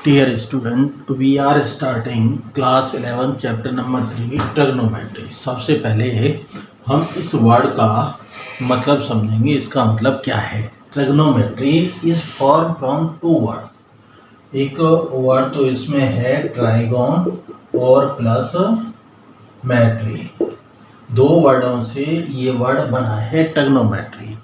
Dear student, we are starting class 11 chapter number 3 trigonometry. सबसे पहले हम इस वर्ड का मतलब समझेंगे, इसका मतलब क्या है। Trigonometry is form from two words. एक वर्ड तो इसमें है ट्राइगोन और प्लस मैट्री, दो वर्डों से ये वर्ड बना है ट्रिग्नोमेट्री।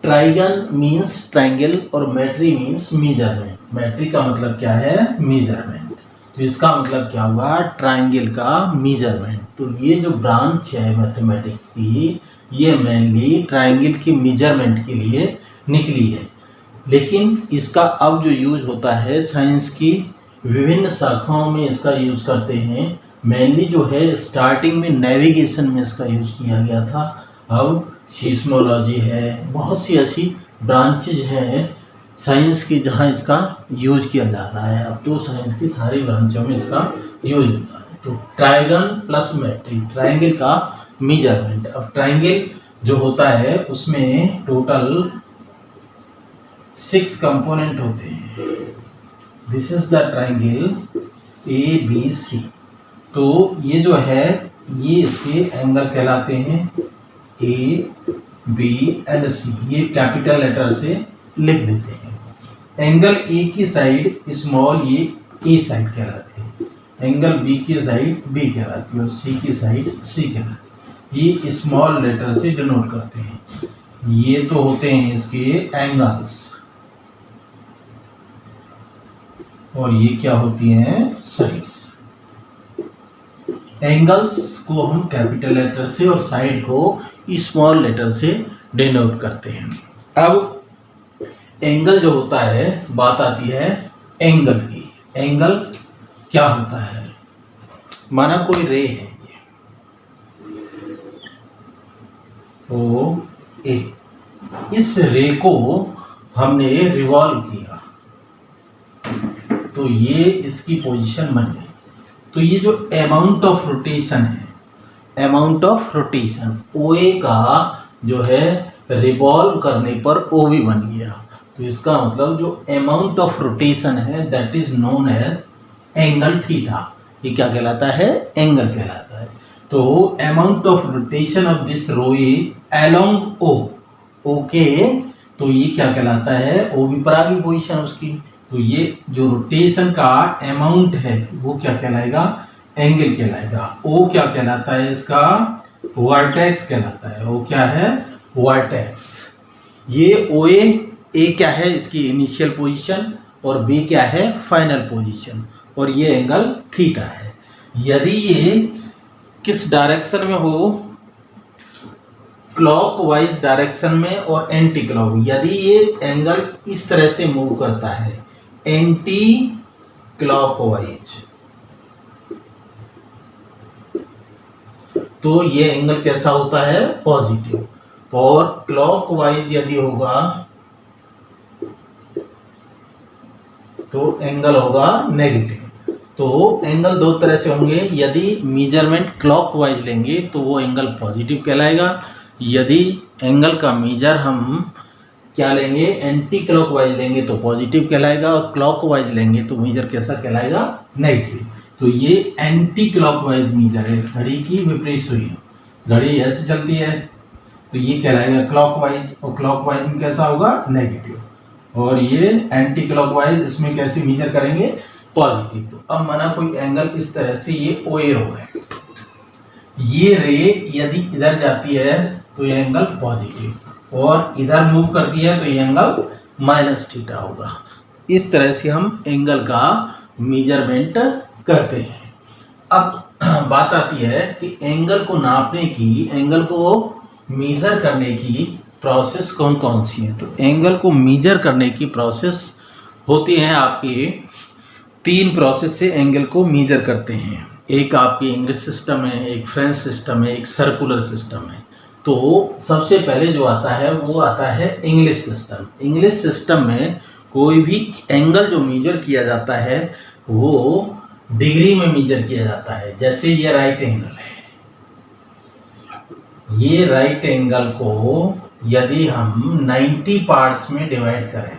ट्राइगन मीन्स ट्राइंगल और मैट्री मीन्स मीजरमेंट। मैट्री का मतलब क्या है? मीजरमेंट। तो इसका मतलब क्या हुआ? ट्राइंगल का मीजरमेंट। तो ये जो ब्रांच है मैथमेटिक्स की, ये मेनली ट्राइंगल की मीजरमेंट के लिए निकली है। लेकिन इसका अब जो यूज होता है साइंस की विभिन्न शाखाओं में इसका यूज करते हैं। मेनली जो है स्टार्टिंग में नेविगेशन में इसका यूज किया गया था। अब सीस्मोलॉजी है, बहुत सी ऐसी ब्रांचेज हैं साइंस की जहाँ इसका यूज किया जाता है। अब तो साइंस की सारी ब्रांचों में इसका यूज होता है। तो ट्राइगन प्लस मैट्री, ट्राइंगल का मेजरमेंट। अब ट्राइंगल जो होता है उसमें टोटल 6 कंपोनेंट होते हैं। This is the triangle ABC। तो ये जो है ये इसके एंगल कहलाते हैं A, B एंड C। ये कैपिटल लेटर से लिख देते हैं। एंगल A की साइड स्मॉल, ये A साइड कहलाती है। एंगल B की साइड B कहलाती है और C की साइड C कहलाती है। ये स्मॉल लेटर से डिनोट करते हैं। ये तो होते हैं इसके एंगल्स और ये क्या होती हैं? साइड्स। एंगल्स को हम कैपिटल लेटर से और साइड को स्मॉल लेटर से डिनोट करते हैं। अब एंगल जो होता है, बात आती है एंगल की। एंगल क्या होता है? माना कोई रे है ये OA, इस रे को हमने रिवॉल्व किया तो ये इसकी पोजीशन बन गई। तो ये जो अमाउंट ऑफ रोटेशन है, अमाउंट ऑफ रोटेशन OA का जो है रिवॉल्व करने पर OB बन गया। तो इसका मतलब जो अमाउंट ऑफ रोटेशन है that is known as angle theta. ये क्या कहलाता है? एंगल कहलाता है। तो amount of rotation of this row along O, okay, तो ये क्या कहलाता है? OB पर आ गई पोजीशन उसकी। तो ये जो रोटेशन का अमाउंट है वो क्या कहलाएगा? एंगल कहलाएगा। O क्या कहलाता है? इसका वर्टेक्स कहलाता है। O क्या है? वर्टेक्स। ये OA, A क्या है? इसकी इनिशियल पोजीशन और B क्या है? Final position. और ये एंगल थीटा है। यदि ये किस डायरेक्शन में हो? क्लॉकवाइज डायरेक्शन में और एंटी क्लॉक। यदि ये एंगल इस तरह से मूव करता है एंटी क्लॉकवाइज, तो ये एंगल कैसा होता है? पॉजिटिव। और क्लॉकवाइज यदि होगा तो एंगल होगा नेगेटिव। तो एंगल दो तरह से होंगे। यदि मेजरमेंट क्लॉकवाइज लेंगे तो वो एंगल पॉजिटिव कहलाएगा। यदि एंगल का मेजर हम क्या लेंगे? एंटी क्लॉकवाइज लेंगे तो पॉजिटिव कहलाएगा और क्लॉकवाइज लेंगे तो मेजर कैसा कहलाएगा? नेगेटिव। तो ये एंटी क्लॉकवाइज मेजर है। घड़ी की विपरीत सुई, घड़ी ऐसे चलती है तो ये कहलाएगा क्लॉकवाइज, और क्लॉकवाइज में कैसा होगा? नेगेटिव। और ये एंटी क्लॉकवाइज, इसमें कैसे मेजर करेंगे? पॉजिटिव। तो अब माना कोई एंगल इस तरह से, ये OA रो है, ये रे यदि इधर जाती है तो ये एंगल पॉजिटिव, और इधर मूव करती है तो ये एंगल माइनस थीटा होगा। इस तरह से हम एंगल का मेजरमेंट करते हैं। अब बात आती है कि एंगल को नापने की, एंगल को मेजर करने की प्रोसेस कौन कौन सी है। तो एंगल को मेजर करने की प्रोसेस होती है आपके 3 प्रोसेस से एंगल को मेजर करते हैं। एक आपकी इंग्लिश सिस्टम है, एक फ्रेंच सिस्टम है, एक सर्कुलर सिस्टम है। तो सबसे पहले जो आता है वो आता है इंग्लिश सिस्टम। इंग्लिश सिस्टम में कोई भी एंगल जो मेजर किया जाता है वो डिग्री में मेजर किया जाता है। जैसे ये राइट एंगल है, ये राइट एंगल को यदि हम 90 पार्ट्स में डिवाइड करें,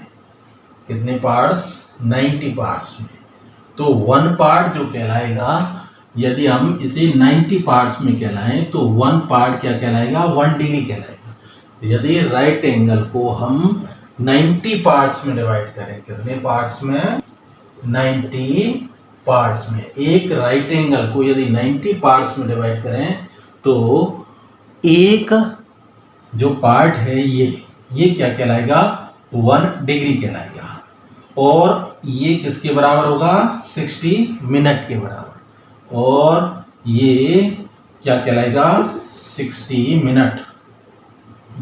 कितने पार्ट्स? 90 पार्ट्स में, तो 1 पार्ट जो कहलाएगा, यदि हम इसे 90 पार्ट्स में कहलाएं तो 1 पार्ट क्या कहलाएगा, 1 डिग्री कहलाएगा। यदि राइट एंगल को हम 90 पार्ट्स में डिवाइड करें, कितने पार्ट्स में, 90 पार्ट्स में, एक राइट एंगल को यदि 90 पार्ट्स में डिवाइड करें तो एक जो पार्ट है ये क्या कहलाएगा, 1 डिग्री कहलाएगा। और ये किसके बराबर होगा, 60 मिनट के बराबर। और ये क्या कहलाएगा, 60 मिनट।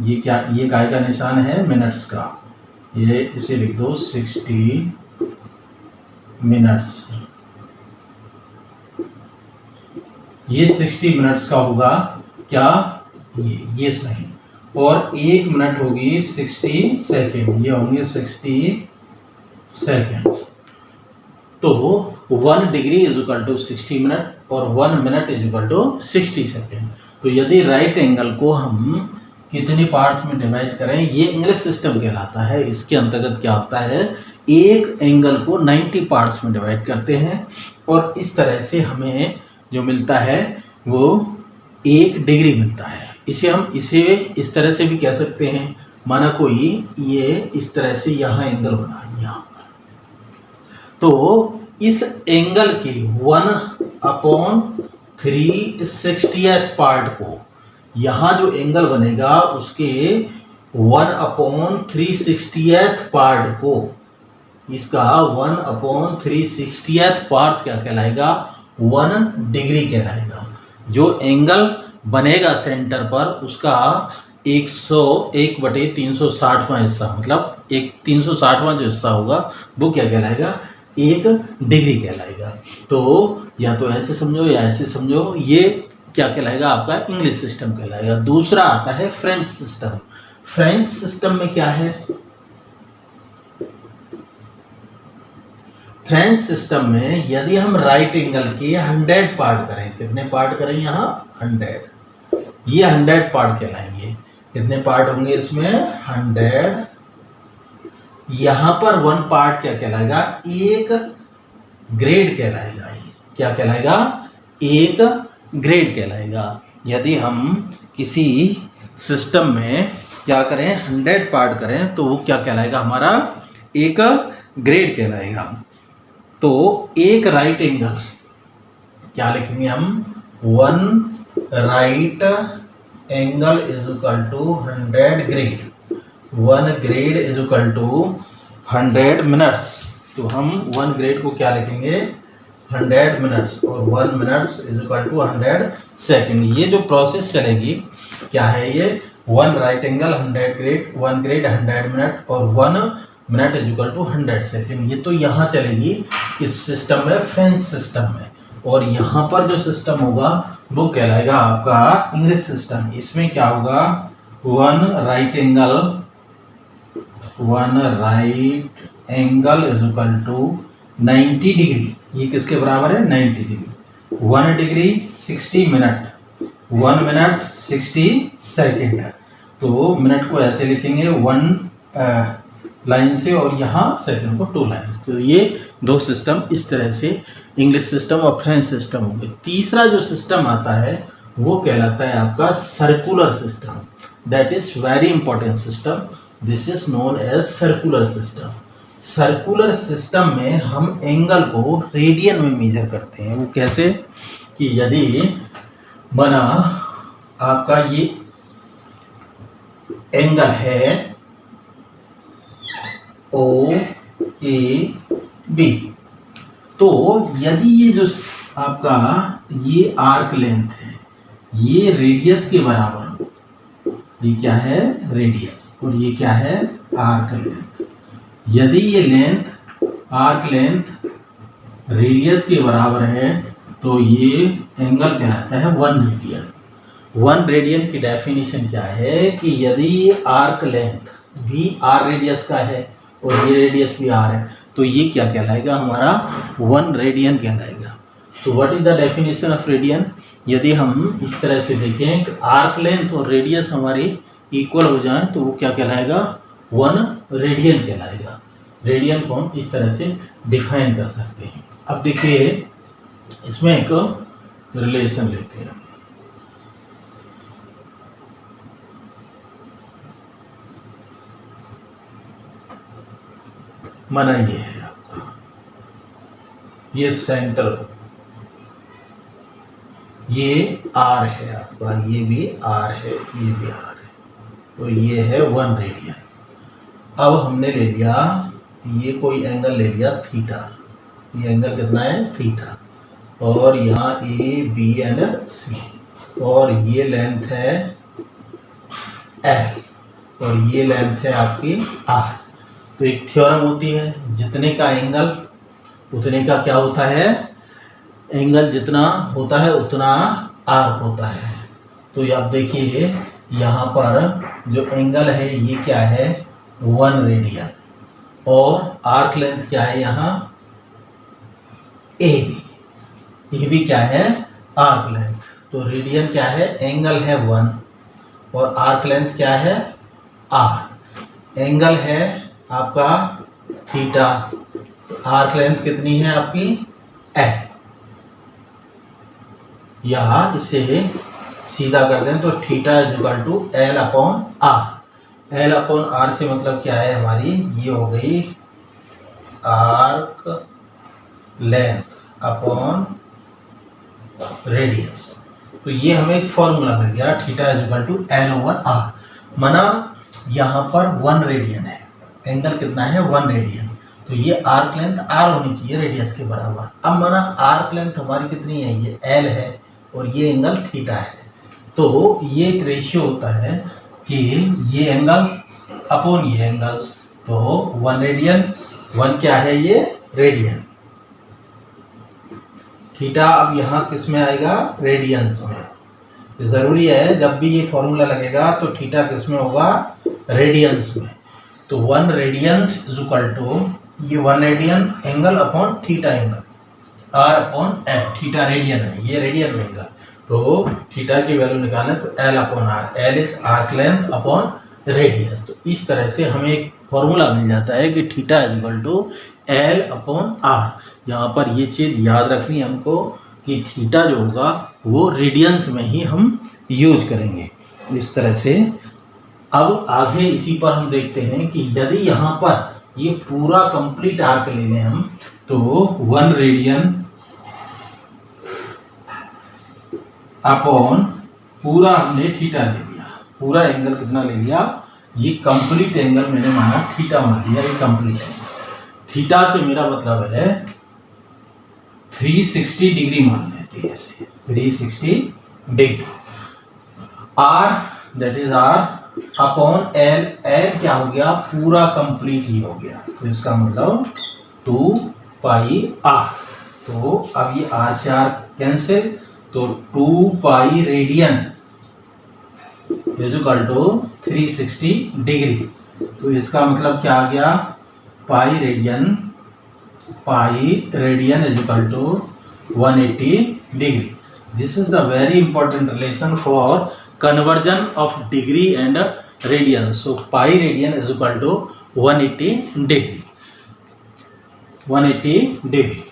ये क्या, ये काय का निशान है, मिनट्स का, ये इसे लिख दो 60 मिनट्स। ये 60 मिनट्स का होगा क्या, ये सही। और 1 मिनट होगी 60 सेकेंड, ये होंगे 60 सेकेंड्स। तो 1 degree is equal to 60 minute और 1 minute is equal to 60 second. तो यदि राइट एंगल को हम कितने पार्ट्स में डिवाइड करें, ये इंग्लिश सिस्टम कहलाता है। इसके अंतर्गत क्या होता है, एक एंगल को 90 पार्ट्स में डिवाइड करते हैं और इस तरह से हमें जो मिलता है वो 1 डिग्री मिलता है। इसे इस तरह से भी कह सकते हैं, माना कोई ये इस तरह से यहाँ एंगल बना, यहाँ पर, तो इस एंगल के 1/360th पार्ट को, यहाँ जो एंगल बनेगा उसके 1/360th पार्ट को, इसका 1/360th पार्ट क्या कहलाएगा, 1 डिग्री कहलाएगा। जो एंगल बनेगा सेंटर पर उसका 1/360वां हिस्सा, मतलब 360वां जो हिस्सा होगा वो क्या कहलाएगा, 1 डिग्री कहलाएगा। तो या तो ऐसे समझो या ऐसे समझो, ये क्या कहलाएगा, आपका इंग्लिश सिस्टम कहलाएगा। दूसरा आता है फ्रेंच सिस्टम। फ्रेंच सिस्टम में क्या है, फ्रेंच सिस्टम में यदि हम राइट एंगल के 100 पार्ट करें, कितने पार्ट करें यहाँ, 100, ये 100 पार्ट कहलाएंगे। कितने पार्ट होंगे इसमें, 100। यहाँ पर 1 पार्ट क्या कहलाएगा, 1 ग्रेड कहलाएगा। क्या कहलाएगा, 1 ग्रेड कहलाएगा। यदि हम किसी सिस्टम में क्या करें, 100 पार्ट करें तो वो क्या कहलाएगा, हमारा 1 ग्रेड कहलाएगा। तो एक राइट एंगल क्या लिखेंगे हम, 1 right angle is equal to 100 grade. 1 grade is equal to 100 minutes. तो हम 1 ग्रेड को क्या लिखेंगे, 100 मिनट्स, और 1 minutes is equal to 100 second. ये जो प्रोसेस चलेगी क्या है, ये 1 right angle 100 grade, 1 grade 100 minute और 1 minute is equal to 100 second. ये तो यहाँ चलेगी इस सिस्टम में, फ्रेंच सिस्टम में। और यहाँ पर जो सिस्टम होगा वो कहलाएगा आपका इंग्लिश सिस्टम। इसमें क्या होगा, 1 right angle is equal to 90 degree. ये किसके बराबर है, 90 degree. 1 degree 60 minute, 1 minute 60 second. तो मिनट को ऐसे लिखेंगे 1 लाइन से और यहाँ सेकंड को 2 लाइन। तो ये 2 सिस्टम इस तरह से इंग्लिश सिस्टम और फ्रेंच सिस्टम हो गए। तीसरा जो सिस्टम आता है वो कहलाता है आपका circular system. That is very important system. This is known as circular system. Circular system में हम एंगल को रेडियन में मेजर करते हैं। वो कैसे, कि यदि बना आपका ये एंगल है OAB, तो यदि ये जो आपका ये आर्क लेंथ है ये रेडियस के बराबर हो, ये क्या है, रेडियस, और ये क्या है, आर्क लेंथ। यदि ये लेंथ, आर्क लेंथ रेडियस के बराबर है तो ये एंगल कहलाता है 1 रेडियन। 1 रेडियन की डेफिनेशन क्या है, कि यदि आर्क लेंथ भी r रेडियस का है और ये रेडियस भी r है तो ये क्या कहलाएगा, हमारा 1 रेडियन कहलाएगा। तो what is the definition of radian. यदि हम इस तरह से देखें कि आर्क लेंथ और रेडियस हमारी इक्वल हो जाए तो वो क्या कहलाएगा, 1 रेडियन कहलाएगा। रेडियन को हम इस तरह से डिफाइन कर सकते हैं। अब देखिए इसमें एक रिलेशन लेते हैं। माना ये है आपका, ये सेंटर, ये आर है आपका, ये भी आर है, ये भी आर है, तो ये है 1 रेडियन। अब हमने ले लिया ये कोई एंगल ले लिया थीटा, ये एंगल कितना है थीटा, और यहाँ ए बी एंड सी, और ये लेंथ है एल, और ये लेंथ है आपकी आर। तो एक थ्योरम होती है, जितने का एंगल उतने का क्या होता है, एंगल जितना होता है उतना आर्क होता है। तो ये आप देखिए यहाँ पर जो एंगल है ये क्या है 1 रेडियन, और आर्क लेंथ क्या है यहाँ ए बी क्या है आर्क लेंथ। तो रेडियन क्या है, एंगल है 1, और आर्क लेंथ क्या है आर। एंगल है आपका थीटा, तो आर्क लेंथ कितनी है आपकी एल। या इसे सीधा कर दें तो theta is equal to L upon R. L upon R से मतलब क्या है हमारी, ये हो गई आर्क लेंथ अपॉन रेडियस। तो ये हमें एक फॉर्मूला मिल गया, theta is equal to L over R. माना यहाँ पर 1 रेडियन है, एंगल कितना है 1 रेडियन, तो ये आर्क लेंथ आर होनी चाहिए रेडियस के बराबर। अब माना आर्क लेंथ हमारी कितनी है, ये एल है, और ये एंगल थीटा है। तो ये एक रेशियो होता है कि ये एंगल अपॉन ये एंगल, तो 1 रेडियन, 1 क्या है ये रेडियन, थीटा अब यहाँ किस में आएगा रेडियंस में। ज़रूरी है जब भी ये फॉर्मूला लगेगा तो थीटा किस में होगा रेडियंस में। तो 1 रेडियंस इज इक्वल टू ये 1 radian angle upon theta angle, R upon L, theta radian है, ये रेडियन में एंगल, तो थीटा की वैल्यू निकालें तो L upon R, L is arc length upon radius. तो इस तरह से हमें एक फॉर्मूला मिल जाता है कि theta is equal to L upon R. यहाँ पर ये चीज़ याद रखनी है हमको कि थीटा जो होगा वो रेडियंस में ही हम यूज करेंगे। इस तरह से अब आगे इसी पर हम देखते हैं कि यदि यहाँ पर ये पूरा कंप्लीट आर्क ले लें हम, तो 1 रेडियन अपॉन पूरा हमने थीटा ले लिया, पूरा एंगल कितना ले लिया, ये कंप्लीट एंगल मैंने माना थीटा मान लिया, ये कंप्लीट एंगल। थीटा से मेरा मतलब है 360 डिग्री मान लेते हैं इसे, 360 डिग्री। R that is R upon L, L क्या हो गया पूरा कंप्लीट ही हो गया, तो इसका मतलब 2 पाई आर। तो अब ये आर से आर कैंसिल, तो 2 pi radian is equal to 360 degree. तो इसका मतलब क्या आ गया, pi radian is equal to 180 degree. This is the very important relation for conversion of degree and radian. So pi radian is equal to 180 degree. 180 degree.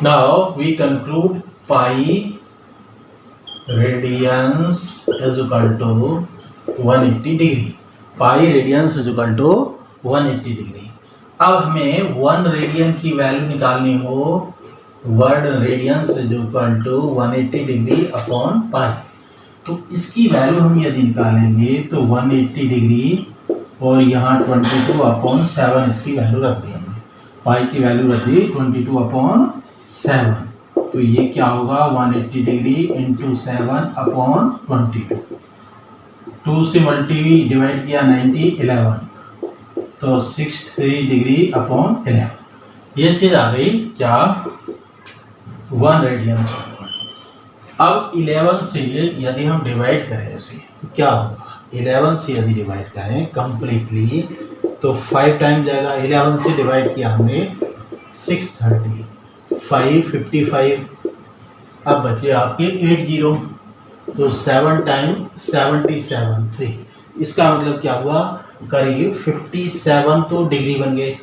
Now we conclude pi radians is equal to 180 degree. Pi radians is equal to 180 degree. अब हमें 1 radian की value निकालनी हो, 1 radian is equal to 180 degree upon pi. तो इसकी value हम यदि निकालेंगे तो 180 डिग्री और यहाँ 22 अपॉन 7 इसकी वैल्यू रख दी हमने, पाई की वैल्यू रख दी 22 अपॉन 7। तो ये क्या होगा 180 डिग्री इंटू 7 अपॉन 22, 2 से मल्टी डिवाइड किया 90 11, तो 63 डिग्री अपॉन 11। ये चीज़ आ गई क्या 1 रेडियन। अब 11 से यदि हम डिवाइड करें इसे तो क्या होगा, 11 से यदि डिवाइड करें कंप्लीटली तो 5 टाइम जाएगा। 11 से डिवाइड किया हमने 630, 555, अब बचे आपके 80, तो 7 टाइम 77 3। इसका मतलब क्या हुआ, करीब 57 तो डिग्री बन गए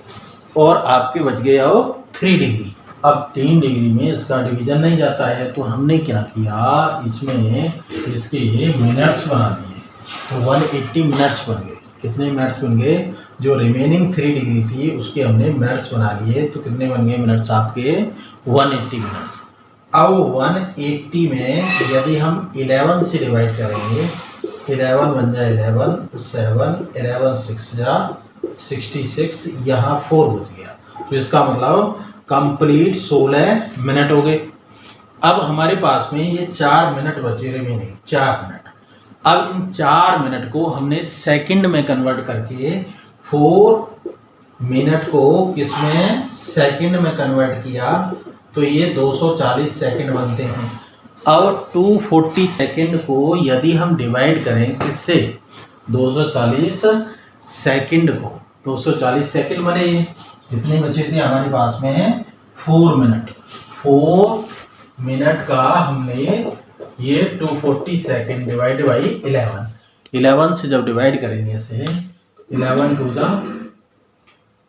और आपके बच गए अब 3 डिग्री। अब 3 डिग्री में इसका डिवीजन नहीं जाता है, तो हमने क्या किया, इसमें इसके मिनट्स बना दिए, तो 180 मिनट्स बन गए। कितने मिनट्स बन गए, जो रिमेनिंग 3 डिग्री थी उसके हमने मिनट्स बना लिए, तो कितने बन गए मिनट्स आपके, 180 मिनट्स। अब 180 में यदि हम 11 से डिवाइड करेंगे, 11 बन जाए 11, 7, 11 6 जा 66, यहाँ 4 बच गया, तो इसका मतलब कंप्लीट 16 मिनट हो गए। अब हमारे पास में ये 4 मिनट बचे रिमेनिंग, 4 मिनट। अब इन 4 मिनट को हमने सेकंड में कन्वर्ट करके 4 मिनट को किसमें, सेकंड में कन्वर्ट किया, तो ये 240 सेकंड बनते हैं। अब 240 सेकंड को यदि हम डिवाइड करें किससे, 240 सेकंड को, 240 सेकंड बने, कितने बचे थे हमारे पास में, 4 मिनट। 4 मिनट का हमने ये 240 सेकंड डिवाइड बाई 11 से जब डिवाइड करेंगे इसे, 11 2 जा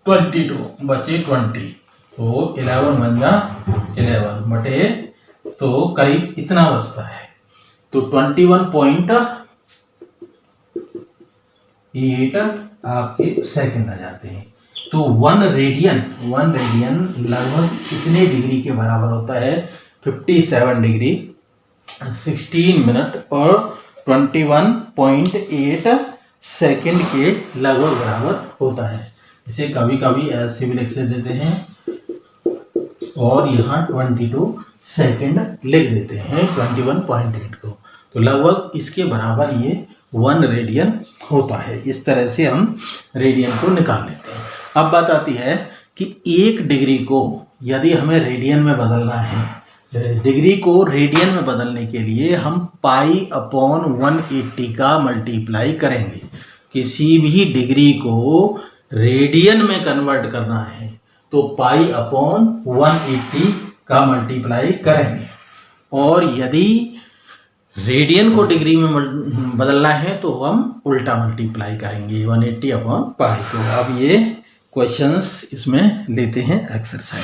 22 बचे 20, तो 11 बन जा 11 बटे, तो करीब इतना बचता है, तो 21.8 आपके सेकंड आ जाते हैं। तो 1 रेडियन लगभग कितने डिग्री के बराबर होता है, 57 डिग्री 16 मिनट और 21.8 सेकंड के लगभग बराबर होता है। इसे कभी कभी ऐसे भी लिख से देते हैं, और यहाँ 22 सेकंड लिख देते हैं 21.8 को, तो लगभग इसके बराबर ये 1 रेडियन होता है। इस तरह से हम रेडियन को निकाल लेते हैं। अब बात आती है कि 1 डिग्री को यदि हमें रेडियन में बदलना है, डिग्री को रेडियन में बदलने के लिए हम π/180 का मल्टीप्लाई करेंगे। किसी भी डिग्री को रेडियन में कन्वर्ट करना है तो π/180 का मल्टीप्लाई करेंगे, और यदि रेडियन को डिग्री में बदलना है तो हम उल्टा मल्टीप्लाई करेंगे 180/π। तो अब ये क्वेश्चंस इसमें लेते हैं एक्सरसाइज।